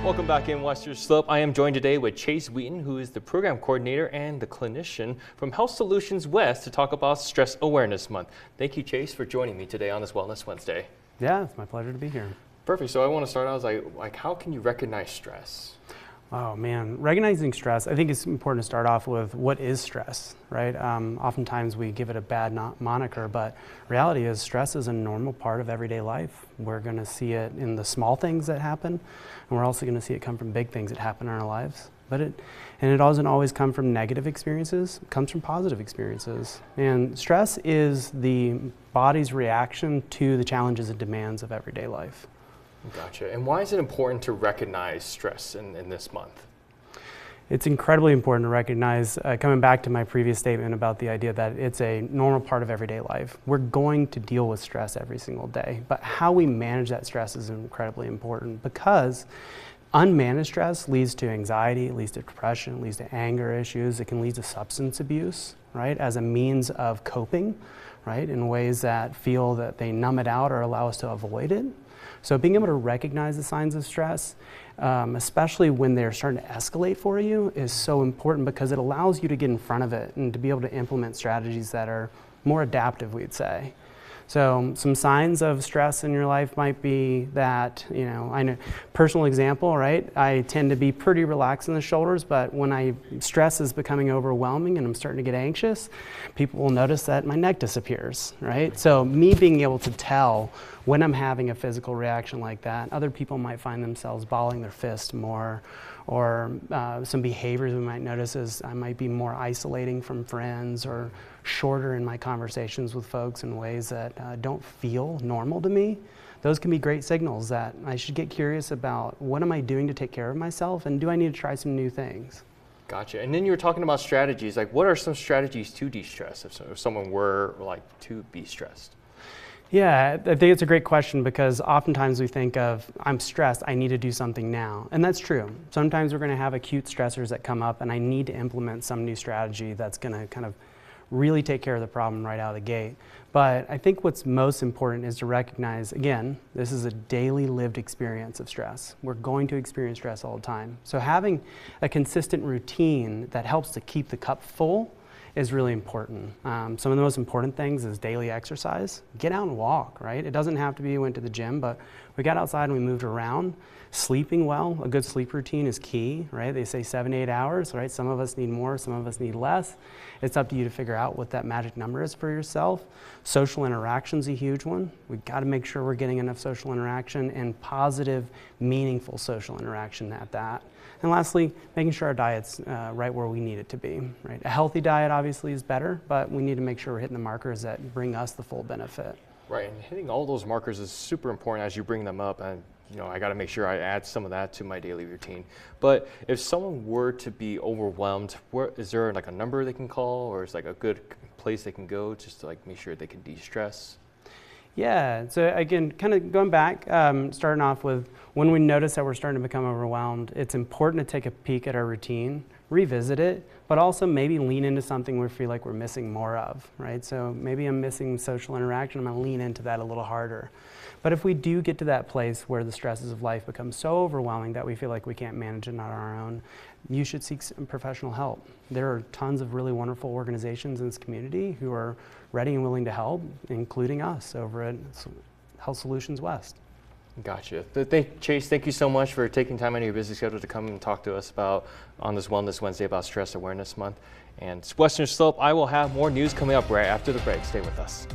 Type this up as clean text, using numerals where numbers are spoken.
Welcome back in Western Slope. I am joined today with Chace Wheaton, who is the program coordinator and the clinician from Health Solutions West to talk about Stress Awareness Month. Thank you, Chace, for joining me today on this Wellness Wednesday. Yeah, it's my pleasure to be here. Perfect. So I want to start out like how can you recognize stress? Oh man, recognizing stress, I think it's important to start off with what is stress, right? Oftentimes we give it a bad moniker, but reality is stress is a normal part of everyday life. We're going to see it in the small things that happen, and we're also going to see it come from big things that happen in our lives. It doesn't always come from negative experiences, it comes from positive experiences. And stress is the body's reaction to the challenges and demands of everyday life. Gotcha. And why is it important to recognize stress in this month? It's incredibly important to recognize, coming back to my previous statement about the idea that it's a normal part of everyday life. We're going to deal with stress every single day, but how we manage that stress is incredibly important, because unmanaged stress leads to anxiety, it leads to depression, it leads to anger issues, it can lead to substance abuse, right, as a means of coping, right, in ways that feel that they numb it out or allow us to avoid it. So being able to recognize the signs of stress, especially when they're starting to escalate for you, is so important, because it allows you to get in front of it and to be able to implement strategies that are more adaptive, we'd say. So some signs of stress in your life might be that, I know, personal example, right? I tend to be pretty relaxed in the shoulders, but when stress is becoming overwhelming and I'm starting to get anxious, people will notice that my neck disappears, right? So me being able to tell when I'm having a physical reaction like that, other people might find themselves balling their fist more, or some behaviors we might notice is I might be more isolating from friends or shorter in my conversations with folks in ways that don't feel normal to me. Those can be great signals that I should get curious about what am I doing to take care of myself, and do I need to try some new things? Gotcha. And then you were talking about strategies. Like, what are some strategies to de-stress if someone were to be stressed? Yeah, I think it's a great question, because oftentimes we think of, I'm stressed, I need to do something now. And that's true. Sometimes we're going to have acute stressors that come up, and I need to implement some new strategy that's going to kind of really take care of the problem right out of the gate. But I think what's most important is to recognize, again, this is a daily lived experience of stress. We're going to experience stress all the time. So having a consistent routine that helps to keep the cup full is really important. Some of the most important things is daily exercise. Get out and walk, right? It doesn't have to be you went to the gym, but we got outside and we moved around. Sleeping well, a good sleep routine is key, right? They say 7 to 8 hours, right? Some of us need more, some of us need less. It's up to you to figure out what that magic number is for yourself. Social interaction's a huge one. We've got to make sure we're getting enough social interaction, and positive, meaningful social interaction at that. And lastly, making sure our diet's right where we need it to be, right? A healthy diet obviously is better, but we need to make sure we're hitting the markers that bring us the full benefit. Right, and hitting all those markers is super important as you bring them up, and I got to make sure I add some of that to my daily routine. But if someone were to be overwhelmed, is there like a number they can call, or is like a good place they can go just to like make sure they can de-stress? Yeah, so again, kind of going back, starting off with when we notice that we're starting to become overwhelmed, it's important to take a peek at our routine, revisit it, but also maybe lean into something we feel like we're missing more of, right? So maybe I'm missing social interaction, I'm gonna lean into that a little harder. But if we do get to that place where the stresses of life become so overwhelming that we feel like we can't manage it on our own, you should seek some professional help. There are tons of really wonderful organizations in this community who are ready and willing to help, including us over at Health Solutions West. Gotcha. Chace, thank you so much for taking time out of your busy schedule to come and talk to us on this Wellness Wednesday about Stress Awareness Month. And Western Slope, I will have more news coming up right after the break. Stay with us.